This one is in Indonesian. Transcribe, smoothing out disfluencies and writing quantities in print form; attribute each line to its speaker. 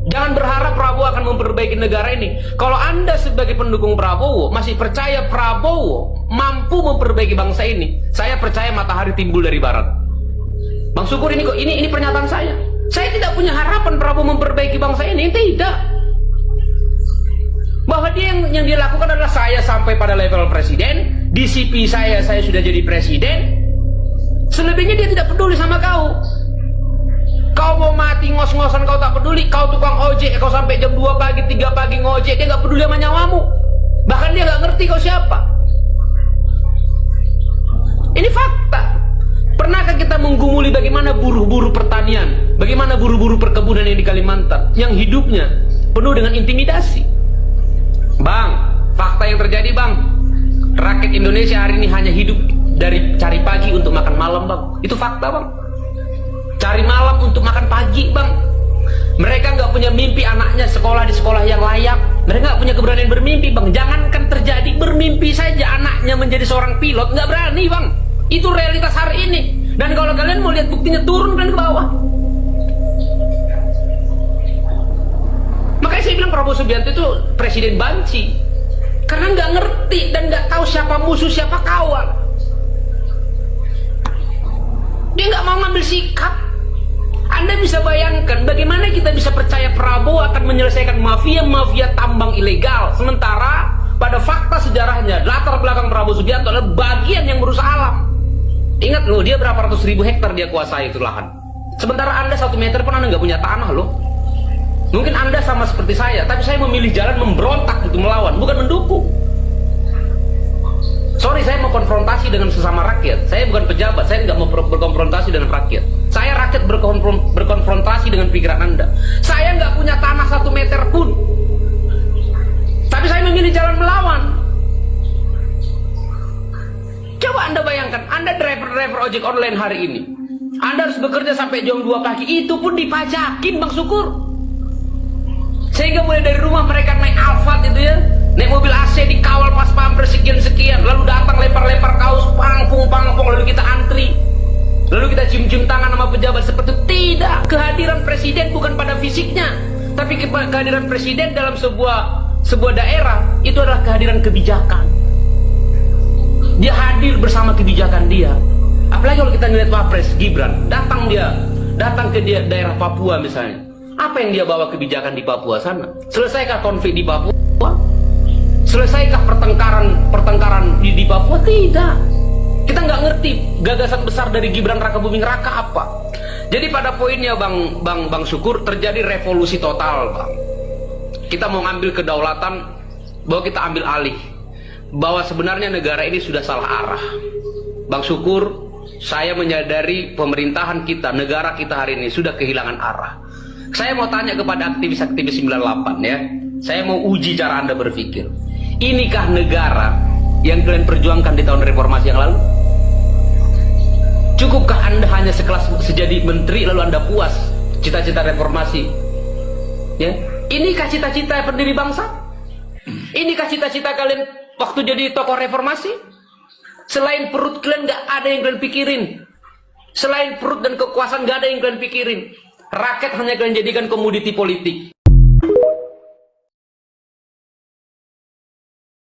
Speaker 1: Jangan berharap Prabowo akan memperbaiki negara ini. Kalau Anda sebagai pendukung Prabowo masih percaya Prabowo mampu memperbaiki bangsa ini, saya percaya matahari timbul dari barat. Bang Syukur, ini pernyataan saya. Saya tidak punya harapan Prabowo memperbaiki bangsa ini, tidak. Bahwa dia yang dia lakukan adalah saya sampai pada level presiden, DCP saya sudah jadi presiden. Selebihnya dia tidak peduli sama kau. Kau mau mati ngos-ngosan kau tak peduli. Kau tukang ojek, kau sampai jam 2 pagi, 3 pagi ngojek, dia gak peduli sama nyawamu. Bahkan dia gak ngerti kau siapa. Ini fakta. Pernahkah kita menggumuli bagaimana buruh-buruh pertanian, bagaimana buruh-buruh perkebunan yang di Kalimantan, yang hidupnya penuh dengan intimidasi? Bang, fakta yang terjadi bang, rakyat Indonesia hari ini hanya hidup dari cari pagi untuk makan malam bang. Itu fakta bang. Cari malam untuk makan pagi bang. Mereka nggak punya mimpi anaknya sekolah di sekolah yang layak. Mereka nggak punya keberanian bermimpi bang. Jangankan terjadi, bermimpi saja anaknya menjadi seorang pilot nggak berani bang. Itu realitas hari ini. Dan kalau kalian mau lihat buktinya, turun kalian ke bawah. Makanya saya bilang Prabowo Subianto itu presiden banci, karena nggak ngerti dan nggak tahu siapa musuh siapa kawan. Dia nggak mau ngambil sikap. Anda bisa bayangkan bagaimana kita bisa percaya Prabowo akan menyelesaikan mafia-mafia tambang ilegal, sementara pada fakta sejarahnya latar belakang Prabowo Subianto adalah bagian yang merusak alam. Ingat loh, dia berapa ratus ribu hektar dia kuasai itu lahan. Sementara Anda 1 meter pun Anda nggak punya tanah loh. Mungkin Anda sama seperti saya, tapi saya memilih jalan memberontak itu, melawan, bukan mendukung. Sorry, saya mau konfrontasi dengan sesama rakyat. Saya bukan pejabat, saya nggak mau berkonfrontasi dengan rakyat. Saya rakyat berkonfrontasi dengan pikiran Anda. Saya nggak punya tanah 1 meter pun, tapi saya memilih jalan melawan. Coba Anda bayangkan, Anda driver ojek online hari ini. Anda harus bekerja sampai jam 2 pagi, itu pun dipajakin Bang Syukur. Sehingga mulai dari rumah mereka naik Alphard itu ya, naik mobil AC dikawal pas pampres sekian-sekian, lalu datang lempar-lempar kaos, pangpung, lalu kita antri, lalu kita cium-cium tangan sama pejabat seperti itu. Tidak, kehadiran presiden bukan pada fisiknya, tapi kehadiran presiden dalam sebuah daerah itu adalah kehadiran kebijakan. Dia hadir bersama kebijakan dia. Apalagi kalau kita ngeliat Wapres Gibran, datang ke daerah Papua misalnya. Apa yang dia bawa kebijakan di Papua sana? Selesaikah konflik di Papua? Selesaikah pertengkaran di Papua? Tidak. Kita nggak ngerti gagasan besar dari Gibran Raka Buming Raka apa. Jadi pada poinnya Bang Syukur, terjadi revolusi total bang. Kita mau ngambil kedaulatan, bahwa kita ambil alih, bahwa sebenarnya negara ini sudah salah arah. Bang Syukur, saya menyadari pemerintahan kita, negara kita hari ini sudah kehilangan arah. Saya mau tanya kepada aktivis-aktivis 98 ya. Saya mau uji cara Anda berpikir. Inikah negara yang kalian perjuangkan di tahun reformasi yang lalu? Cukupkah Anda hanya sejadi menteri lalu Anda puas cita-cita reformasi? Ya? Inikah cita-cita pendiri bangsa? Inikah cita-cita kalian waktu jadi tokoh reformasi? Selain perut kalian gak ada yang kalian pikirin. Selain perut dan kekuasaan gak ada yang kalian pikirin. Rakyat hanya kalian jadikan komoditi politik.